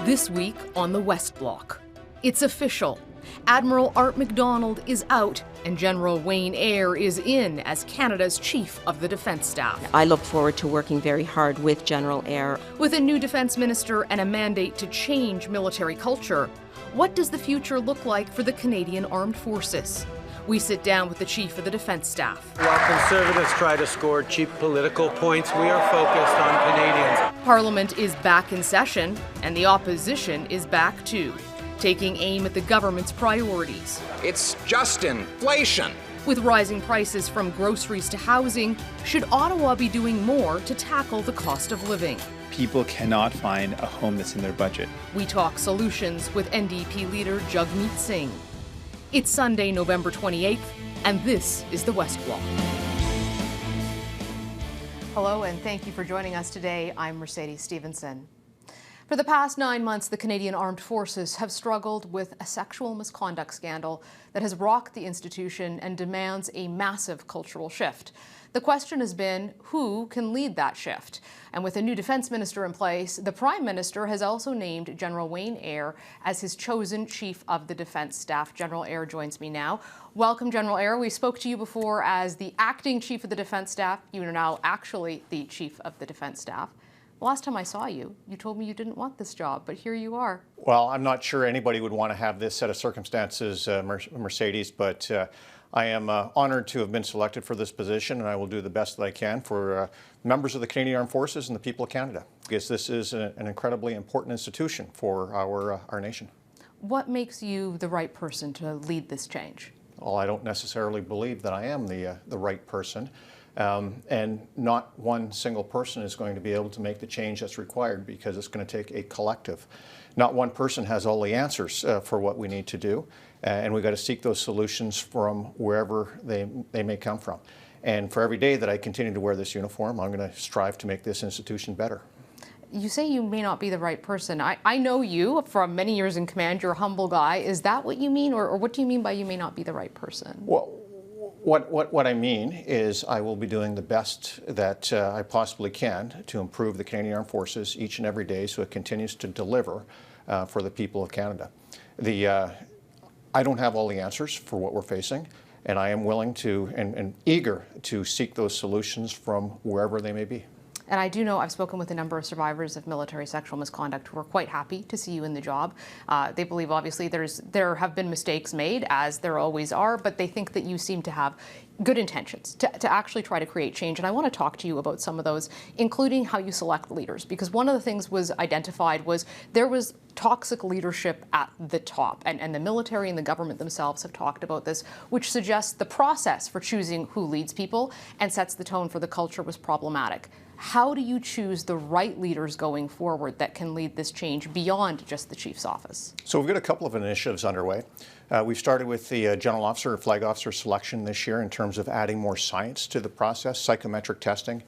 This week on the West Block, it's official. Admiral Art MacDonald is out and General Wayne Eyre is in as Canada's Chief of the Defence Staff. I look forward to working very hard with General Eyre. With a new Defence Minister and a mandate to change military culture, what does the future look like for the Canadian Armed Forces? We sit down with the Chief of the Defence Staff. While Conservatives try to score cheap political points, we are focused on Canadians. Parliament is back in session, and the opposition is back too, taking aim at the government's priorities. It's just inflation. With rising prices from groceries to housing, should Ottawa be doing more to tackle the cost of living? People cannot find a home that's in their budget. We talk solutions with NDP Leader Jagmeet Singh. It's Sunday, November 28th, and this is the West Block. Hello, and thank you for joining us today. I'm Mercedes Stephenson. For the past 9 months, the Canadian Armed Forces have struggled with a sexual misconduct scandal that has rocked the institution and demands a massive cultural shift. The question has been, who can lead that shift? And with a new defence minister in place, the Prime Minister has also named General Wayne Eyre as his chosen Chief of the Defence Staff. General Eyre joins me now. Welcome, General Eyre. We spoke to you before as the acting Chief of the Defence Staff. You are now actually the Chief of the Defence Staff. Last time I saw you, you told me you didn't want this job, but here you are. Well, I'm not sure anybody would want to have this set of circumstances, Mercedes, but I am honored to have been selected for this position, and I will do the best that I can for members of the Canadian Armed Forces and the people of Canada, because this is an incredibly important institution for our nation. What makes you the right person to lead this change? Well, I don't necessarily believe that I am the right person. And not one single person is going to be able to make the change that's required, because it's going to take a collective. Not one person has all the answers for what we need to do, and we've got to seek those solutions from wherever they may come from. And for every day that I continue to wear this uniform, I'm going to strive to make this institution better. You say you may not be the right person. I know you from many years in command. You're a humble guy. Is that what you mean, or what do you mean by you may not be the right person? Well, What I mean is I will be doing the best that I possibly can to improve the Canadian Armed Forces each and every day so it continues to deliver for the people of Canada. I don't have all the answers for what we're facing, and I am willing to and eager to seek those solutions from wherever they may be. And I do know I've spoken with a number of survivors of military sexual misconduct who are quite happy to see you in the job. They believe, obviously, there have been mistakes made, as there always are, but they think that you seem to have good intentions to actually try to create change. And I want to talk to you about some of those, including how you select leaders, because one of the things was identified was there was toxic leadership at the top, and the military and the government themselves have talked about this, which suggests the process for choosing who leads people and sets the tone for the culture was problematic. How do you choose the right leaders going forward that can lead this change beyond just the Chief's office? So we've got a couple of initiatives underway. We've started with the General Officer or Flag Officer selection this year in terms of adding more science to the process, psychometric testing,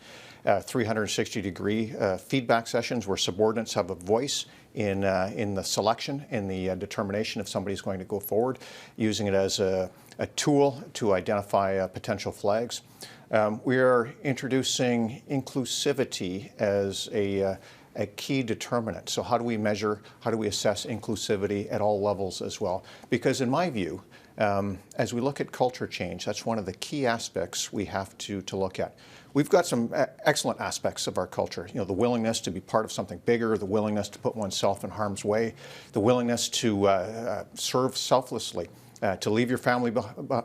360-degree feedback sessions where subordinates have a voice in the selection, in the determination if somebody's going to go forward, using it as a tool to identify potential flags. We are introducing inclusivity as a key determinant. So how do we measure, how do we assess inclusivity at all levels as well? Because in my view, as we look at culture change, that's one of the key aspects we have to look at. We've got some excellent aspects of our culture. You know, the willingness to be part of something bigger, the willingness to put oneself in harm's way, the willingness to serve selflessly. To leave your family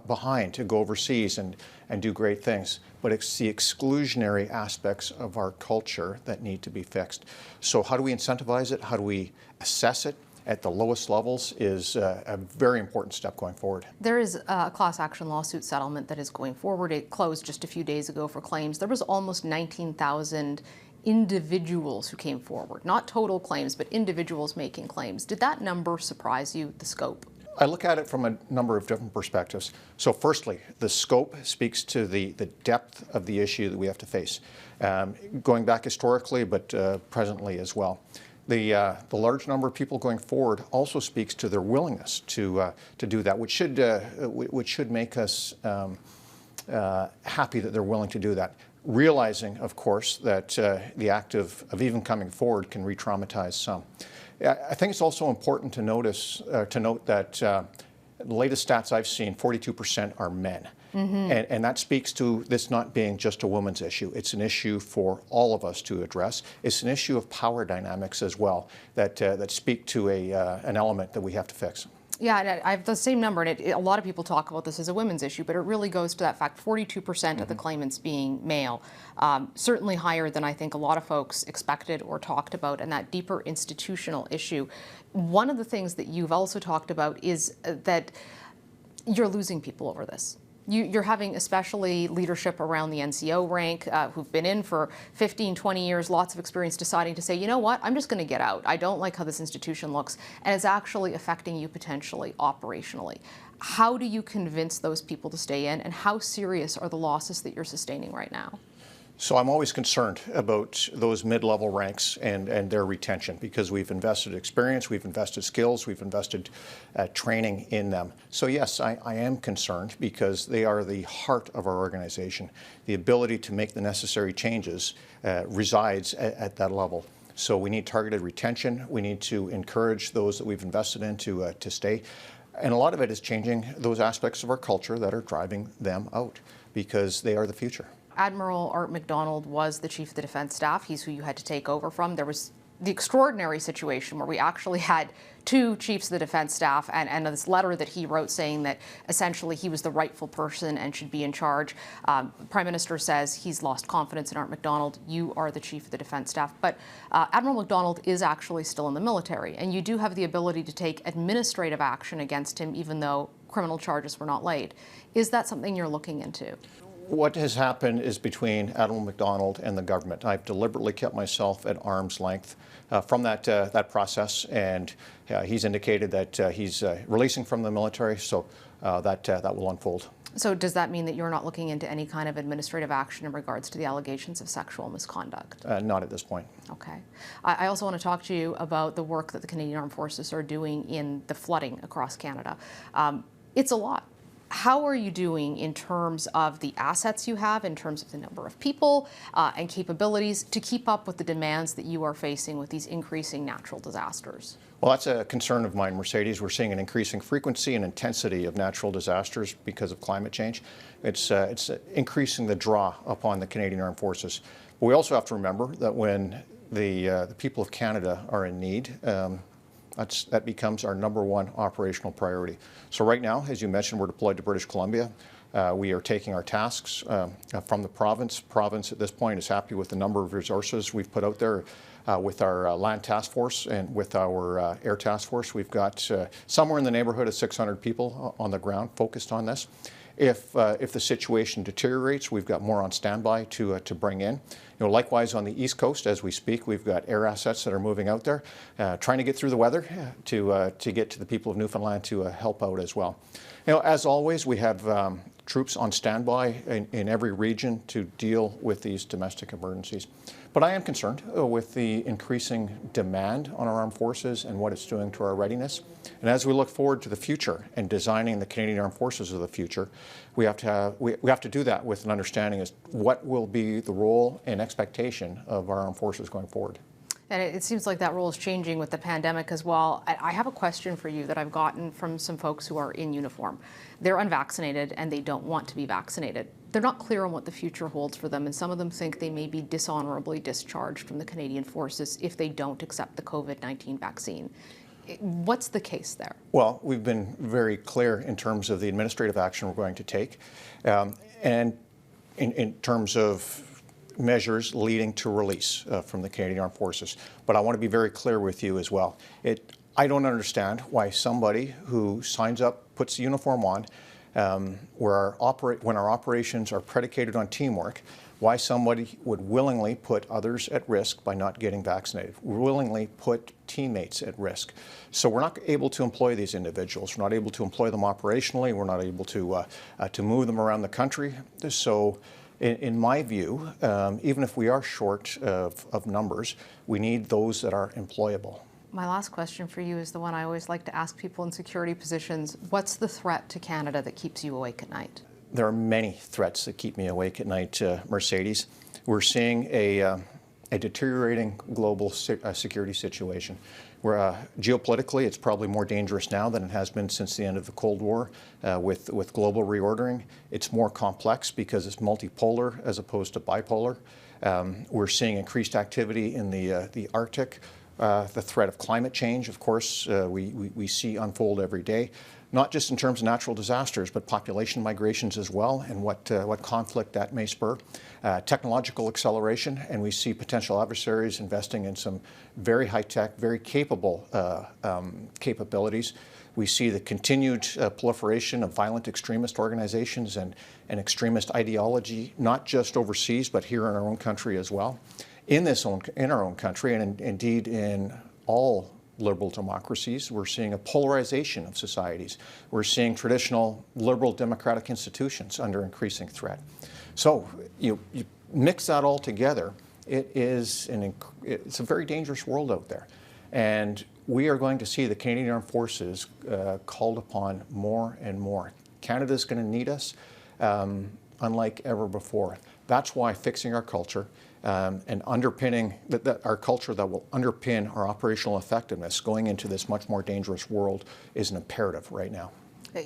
behind, to go overseas and do great things. But it's the exclusionary aspects of our culture that need to be fixed. So how do we incentivize it? How do we assess it at the lowest levels is a very important step going forward. There is a class action lawsuit settlement that is going forward. It closed just a few days ago for claims. There was almost 19,000 individuals who came forward, not total claims, but individuals making claims. Did that number surprise you, the scope? I look at it from a number of different perspectives. So firstly, the scope speaks to the depth of the issue that we have to face, going back historically, but presently as well. The large number of people going forward also speaks to their willingness to do that, which should make us happy that they're willing to do that. Realizing, of course, that the act of even coming forward can re-traumatize some. I think it's also important to note that the latest stats I've seen, 42% are men. And that speaks to this not being just a woman's issue. It's an issue for all of us to address. It's an issue of power dynamics as well that speak to an element that we have to fix. Yeah, and I have the same number, and a lot of people talk about this as a women's issue, but it really goes to that fact, 42% of the claimants being male, certainly higher than I think a lot of folks expected or talked about, and that deeper institutional issue. One of the things that you've also talked about is that you're losing people over this. You're having especially leadership around the NCO rank who've been in for 15, 20 years, lots of experience, deciding to say, you know what, I'm just going to get out. I don't like how this institution looks, and it's actually affecting you potentially operationally. How do you convince those people to stay in, and how serious are the losses that you're sustaining right now? So I'm always concerned about those mid-level ranks and their retention, because we've invested experience, we've invested skills, we've invested training in them. So yes, I am concerned, because they are the heart of our organization. The ability to make the necessary changes resides at that level. So we need targeted retention. We need to encourage those that we've invested in to stay. And a lot of it is changing those aspects of our culture that are driving them out, because they are the future. Admiral Art MacDonald was the Chief of the Defence Staff. He's who you had to take over from. There was the extraordinary situation where we actually had two Chiefs of the Defence Staff, and this letter that he wrote saying that essentially he was the rightful person and should be in charge. The Prime Minister says he's lost confidence in Art MacDonald. You are the Chief of the Defence Staff. But Admiral MacDonald is actually still in the military, and you do have the ability to take administrative action against him even though criminal charges were not laid. Is that something you're looking into? What has happened is between Admiral MacDonald and the government. I've deliberately kept myself at arm's length from that process, and he's indicated that he's releasing from the military, so that will unfold. So does that mean that you're not looking into any kind of administrative action in regards to the allegations of sexual misconduct? Not at this point. Okay. I also want to talk to you about the work that the Canadian Armed Forces are doing in the flooding across Canada. It's a lot. How are you doing in terms of the assets you have, in terms of the number of people and capabilities to keep up with the demands that you are facing with these increasing natural disasters? Well, that's a concern of mine, Mercedes. We're seeing an increasing frequency and intensity of natural disasters because of climate change. It's increasing the draw upon the Canadian Armed Forces. But we also have to remember that when the people of Canada are in need, that becomes our #1 operational priority. So right now, as you mentioned, we're deployed to British Columbia. We are taking our tasks from the province. Province at this point is happy with the number of resources we've put out there with our land task force and with our air task force. We've got somewhere in the neighborhood of 600 people on the ground focused on this. If the situation deteriorates, we've got more on standby to bring in. You know, likewise on the East Coast, as we speak, we've got air assets that are moving out there, trying to get through the weather to get to the people of Newfoundland to help out as well. You know, as always, we have troops on standby in every region to deal with these domestic emergencies. But I am concerned with the increasing demand on our armed forces and what it's doing to our readiness. And as we look forward to the future and designing the Canadian Armed Forces of the future, we have to do that with an understanding as what will be the role and expectation of our armed forces going forward. And it seems like that role is changing with the pandemic as well. I have a question for you that I've gotten from some folks who are in uniform. They're unvaccinated and they don't want to be vaccinated. They're not clear on what the future holds for them, and some of them think they may be dishonorably discharged from the Canadian Forces if they don't accept the COVID-19 vaccine. What's the case there? Well, we've been very clear in terms of the administrative action we're going to take, and in terms of measures leading to release from the Canadian Armed Forces. But I want to be very clear with you as well. I don't understand why somebody who signs up, puts the uniform on, when our operations are predicated on teamwork, why somebody would willingly put others at risk by not getting vaccinated, willingly put teammates at risk. So we're not able to employ these individuals. We're not able to employ them operationally. We're not able to move them around the country. So in my view, even if we are short of numbers, we need those that are employable. My last question for you is the one I always like to ask people in security positions. What's the threat to Canada that keeps you awake at night? There are many threats that keep me awake at night, Mercedes. We're seeing a a deteriorating global security situation. Where geopolitically, it's probably more dangerous now than it has been since the end of the Cold War with global reordering. It's more complex because it's multipolar as opposed to bipolar. We're seeing increased activity in the Arctic. The threat of climate change, of course, we see unfold every day, not just in terms of natural disasters, but population migrations as well, and what conflict that may spur. Technological acceleration, and we see potential adversaries investing in some very high-tech, very capable capabilities. We see the continued proliferation of violent extremist organizations and extremist ideology, not just overseas, but here in our own country as well. In our own country, and indeed in all liberal democracies, we're seeing a polarization of societies. We're seeing traditional liberal democratic institutions under increasing threat. So you mix that all together, it's a very dangerous world out there. And we are going to see the Canadian Armed Forces called upon more and more. Canada's going to need us unlike ever before. That's why fixing our culture and underpinning our culture that will underpin our operational effectiveness going into this much more dangerous world is an imperative right now.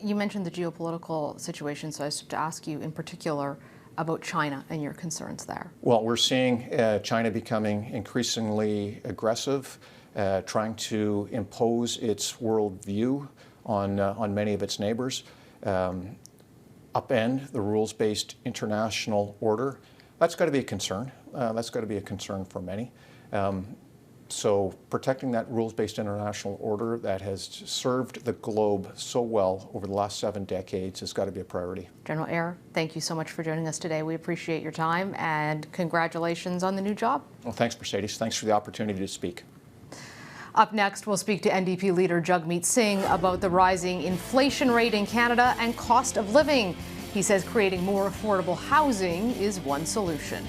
You mentioned the geopolitical situation, so I was to ask you in particular about China and your concerns there. Well, we're seeing China becoming increasingly aggressive, trying to impose its worldview on many of its neighbors, upend the rules-based international order. That's got to be a concern. That's got to be a concern for many. So protecting that rules-based international order that has served the globe so well over the last 7 decades has got to be a priority. General Eyre, thank you so much for joining us today. We appreciate your time and congratulations on the new job. Well, thanks, Mercedes. Thanks for the opportunity to speak. Up next, we'll speak to NDP Leader Jagmeet Singh about the rising inflation rate in Canada and cost of living. He says creating more affordable housing is one solution.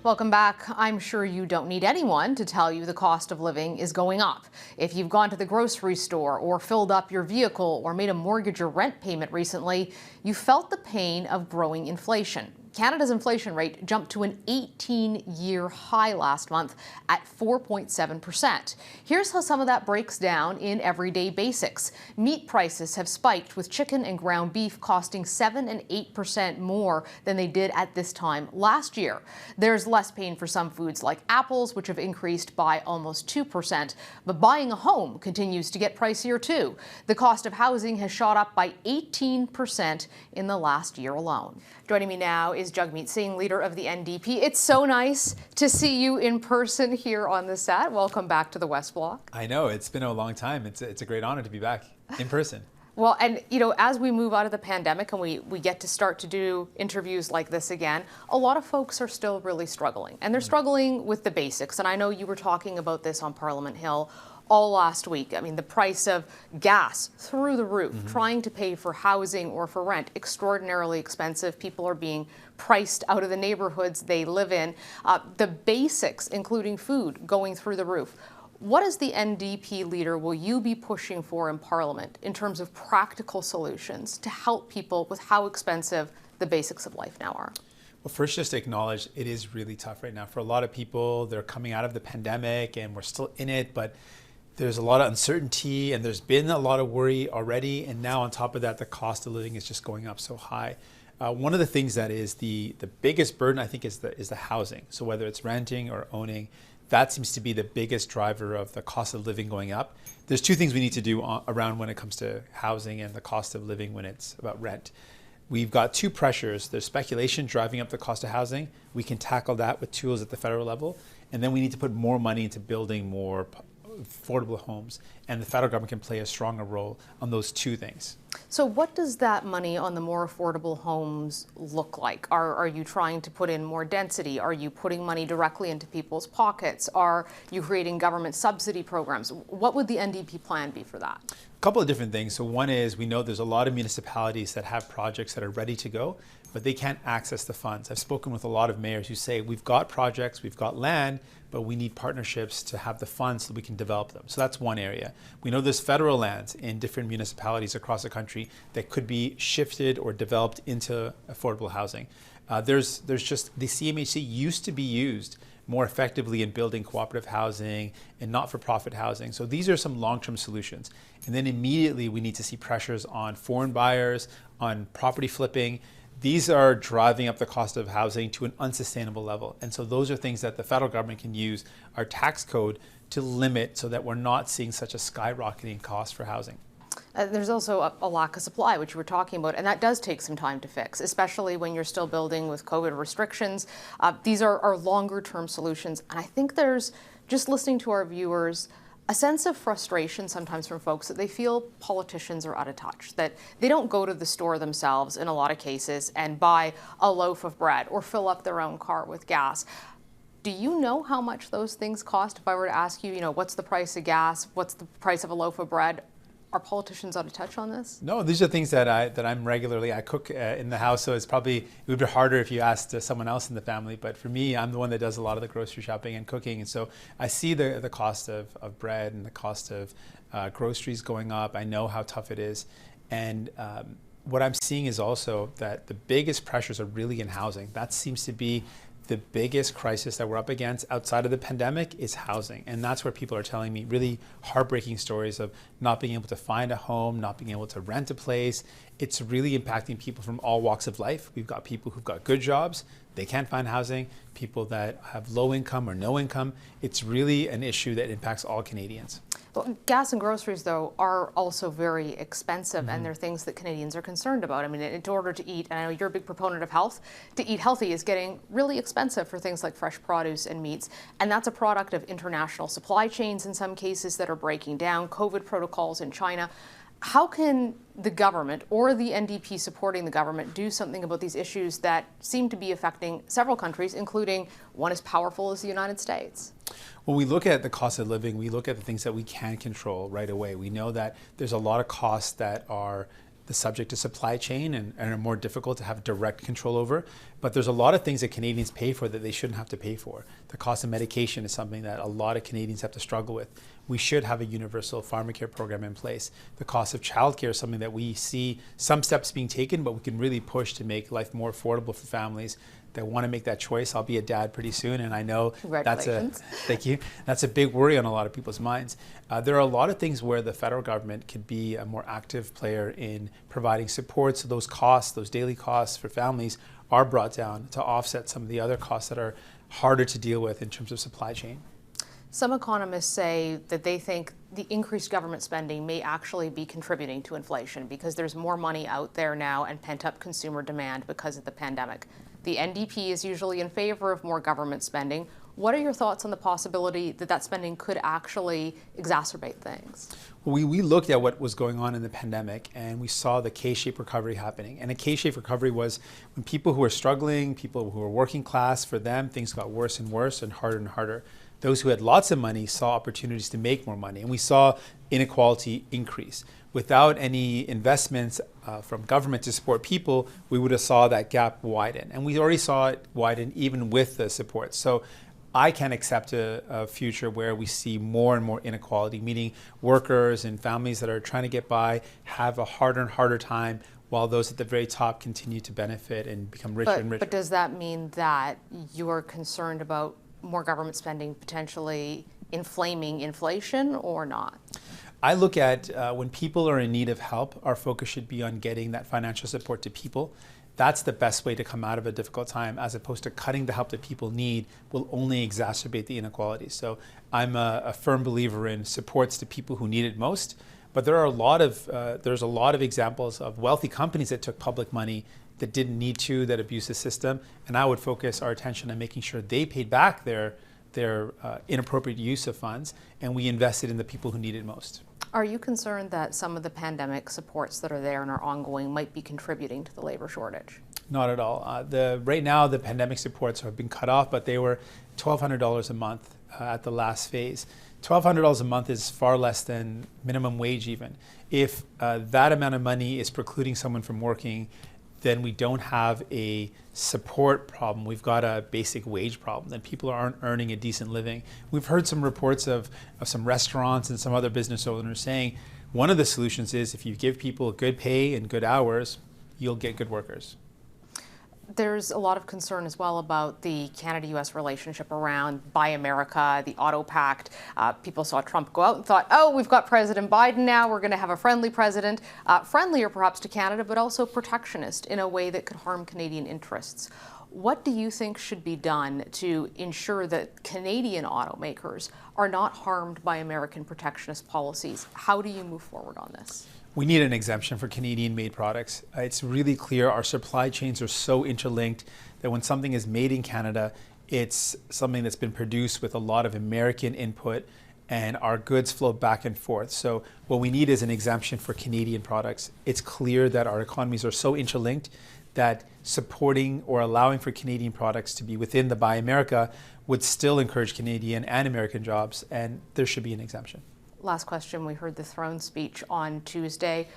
Welcome back. I'm sure you don't need anyone to tell you the cost of living is going up. If you've gone to the grocery store or filled up your vehicle or made a mortgage or rent payment recently, you felt the pain of growing inflation. Canada's inflation rate jumped to an 18-year high last month at 4.7%. Here's how some of that breaks down in everyday basics. Meat prices have spiked, with chicken and ground beef costing 7 and 8% more than they did at this time last year. There's less pain for some foods like apples, which have increased by almost 2%. But buying a home continues to get pricier too. The cost of housing has shot up by 18% in the last year alone. Joining me now is Jagmeet Singh, leader of the NDP. It's so nice to see you in person here on the set. Welcome back to the West Block. I know, it's been a long time. It's a great honor to be back in person. Well, and you know, as we move out of the pandemic and we get to start to do interviews like this again, a lot of folks are still really struggling. And they're struggling with the basics. And I know you were talking about this on Parliament Hill all last week. I mean, the price of gas through the roof, trying to pay for housing or for rent, extraordinarily expensive. People are being priced out of the neighborhoods they live in. The basics, including food, going through the roof. What as the NDP leader will you be pushing for in Parliament in terms of practical solutions to help people with how expensive the basics of life now are? Well, first, just to acknowledge it is really tough right now. For a lot of people, they're coming out of the pandemic and we're still in it, but there's a lot of uncertainty and there's been a lot of worry already. And now on top of that, the cost of living is just going up so high. One of the things that is the biggest burden, I think, is the housing. So whether it's renting or owning, that seems to be the biggest driver of the cost of living going up. There's two things we need to do around when it comes to housing and the cost of living when it's about rent. We've got two pressures. There's speculation driving up the cost of housing. We can tackle that with tools at the federal level. And then we need to put more money into building more affordable homes, and the federal government can play a stronger role on those two things. So what does that money on the more affordable homes look like? Are you trying to put in more density? Are you putting money directly into people's pockets? Are you creating government subsidy programs? What would the NDP plan be for that? A couple of different things. So one is we know there's a lot of municipalities that have projects that are ready to go, but they can't access the funds. I've spoken with a lot of mayors who say, we've got projects, we've got land, but we need partnerships to have the funds so we can develop them. So that's one area. We know there's federal lands in different municipalities across the country that could be shifted or developed into affordable housing. There's just, the CMHC used to be used more effectively in building cooperative housing and not-for-profit housing. So these are some long-term solutions. And then immediately we need to see pressures on foreign buyers, on property flipping. These are driving up the cost of housing to an unsustainable level. And so those are things that the federal government can use our tax code to limit so that we're not seeing such a skyrocketing cost for housing. There's also a lack of supply, which you were talking about, and that does take some time to fix, especially when you're still building with COVID restrictions. These are longer-term solutions, and I think there's, just listening to our viewers, a sense of frustration sometimes from folks that they feel politicians are out of touch, that they don't go to the store themselves in a lot of cases and buy a loaf of bread or fill up their own car with gas. Do you know how much those things cost? If I were to ask you, what's the price of gas, what's the price of a loaf of bread? Are politicians out of touch on this? No, these are things that I'm regularly, I cook in the house, so it would be harder if you asked someone else in the family, but for me, I'm the one that does a lot of the grocery shopping and cooking, and so I see the cost of bread and the cost of groceries going up. I know how tough it is, and what I'm seeing is also that the biggest pressures are really in housing. That seems to be the biggest crisis that we're up against outside of the pandemic is housing. And that's where people are telling me really heartbreaking stories of not being able to find a home, not being able to rent a place. It's really impacting people from all walks of life. We've got people who've got good jobs, they can't find housing, people that have low income or no income. It's really an issue that impacts all Canadians. Well, gas and groceries, though, are also very expensive, and they're things that Canadians are concerned about. I mean, in order to eat, and I know you're a big proponent of health, to eat healthy is getting really expensive for things like fresh produce and meats, and that's a product of international supply chains in some cases that are breaking down, COVID protocols in China. How can the government or the NDP supporting the government do something about these issues that seem to be affecting several countries, including one as powerful as the United States? When we look at the cost of living, we look at the things that we can control right away. We know that there's a lot of costs that are the subject to supply chain and are more difficult to have direct control over. But there's a lot of things that Canadians pay for that they shouldn't have to pay for. The cost of medication is something that a lot of Canadians have to struggle with. We should have a universal pharmacare program in place. The cost of childcare is something that we see some steps being taken, but we can really push to make life more affordable for families that want to make that choice. I'll be a dad pretty soon, and I know thank you. That's a big worry on a lot of people's minds. There are a lot of things where the federal government could be a more active player in providing support, so those costs, those daily costs for families are brought down to offset some of the other costs that are harder to deal with in terms of supply chain. Some economists say that they think the increased government spending may actually be contributing to inflation because there's more money out there now and pent-up consumer demand because of the pandemic. The NDP is usually in favor of more government spending. What are your thoughts on the possibility that that spending could actually exacerbate things? We looked at what was going on in the pandemic and we saw the K-shaped recovery happening. And a K-shaped recovery was when people who were struggling, people who were working class, for them, things got worse and worse and harder. Those who had lots of money saw opportunities to make more money. And we saw inequality increase. Without any investments from government to support people, we would have saw that gap widen. And we already saw it widen even with the support. So I can't accept a future where we see more and more inequality, meaning workers and families that are trying to get by have a harder and harder time while those at the very top continue to benefit and become richer and richer. But does that mean that you're concerned about more government spending potentially inflaming inflation or not? I look at when people are in need of help, our focus should be on getting that financial support to people. That's the best way to come out of a difficult time, as opposed to cutting the help that people need will only exacerbate the inequalities. So I'm a firm believer in supports to people who need it most. But there are there's a lot of examples of wealthy companies that took public money that didn't need to, that abused the system. And I would focus our attention on making sure they paid back their inappropriate use of funds, and we invested in the people who need it most. Are you concerned that some of the pandemic supports that are there and are ongoing might be contributing to the labor shortage? Not at all. Right now, the pandemic supports have been cut off, but they were $1,200 a month at the last phase. $1,200 a month is far less than minimum wage even. If that amount of money is precluding someone from working, then we don't have a support problem. We've got a basic wage problem. Then people aren't earning a decent living. We've heard some reports of some restaurants and some other business owners saying one of the solutions is if you give people good pay and good hours, you'll get good workers. There's a lot of concern as well about the Canada-US relationship around Buy America, the Auto Pact. People saw Trump go out and thought, oh, we've got President Biden now, we're going to have a friendly president, friendlier perhaps to Canada, but also protectionist in a way that could harm Canadian interests. What do you think should be done to ensure that Canadian automakers are not harmed by American protectionist policies? How do you move forward on this? We need an exemption for Canadian-made products. It's really clear our supply chains are so interlinked that when something is made in Canada, it's something that's been produced with a lot of American input and our goods flow back and forth. So what we need is an exemption for Canadian products. It's clear that our economies are so interlinked that supporting or allowing for Canadian products to be within the Buy America would still encourage Canadian and American jobs, and there should be an exemption. Last question. We heard the throne speech on Tuesday.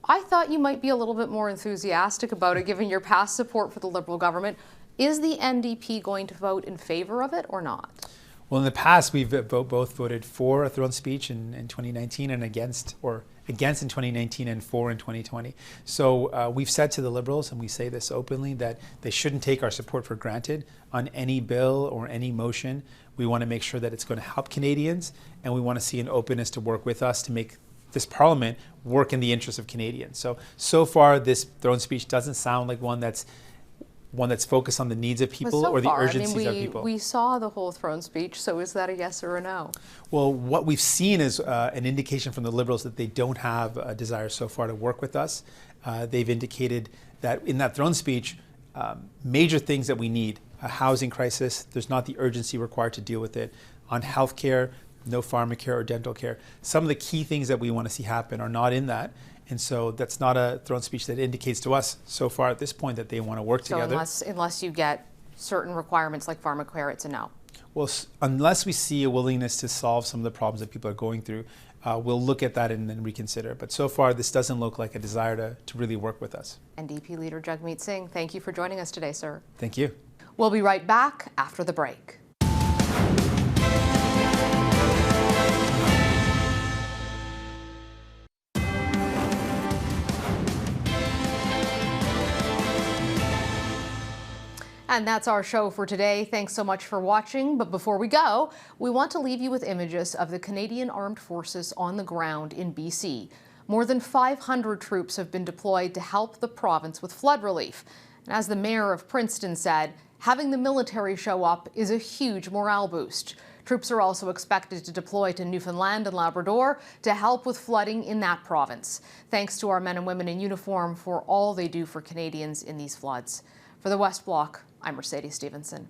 I thought you might be a little bit more enthusiastic about it, given your past support for the Liberal government. Is the NDP going to vote in favor of it or not? Well, in the past, we've both voted for a throne speech in 2019 and against in 2019 and for in 2020. So we've said to the Liberals, and we say this openly, that they shouldn't take our support for granted on any bill or any motion. We want to make sure that it's going to help Canadians, and we want to see an openness to work with us to make this Parliament work in the interest of Canadians. So far, this throne speech doesn't sound like one that's focused on the needs of people or the urgencies of people. We saw the whole throne speech, so is that a yes or a no? Well, what we've seen is an indication from the Liberals that they don't have a desire so far to work with us. They've indicated that in that throne speech, major things that we need, a housing crisis, there's not the urgency required to deal with it. On healthcare, no pharmacare or dental care. Some of the key things that we want to see happen are not in that. And so that's not a throne speech that indicates to us so far at this point that they want to work together. Unless you get certain requirements like pharmacare, it's a no. Well, unless we see a willingness to solve some of the problems that people are going through, we'll look at that and then reconsider. But so far, this doesn't look like a desire to really work with us. NDP Leader Jagmeet Singh, thank you for joining us today, sir. Thank you. We'll be right back after the break. And that's our show for today. Thanks so much for watching. But before we go, we want to leave you with images of the Canadian Armed Forces on the ground in BC. More than 500 troops have been deployed to help the province with flood relief. And as the mayor of Princeton said, having the military show up is a huge morale boost. Troops are also expected to deploy to Newfoundland and Labrador to help with flooding in that province. Thanks to our men and women in uniform for all they do for Canadians in these floods. For the West Block, I'm Mercedes Stephenson.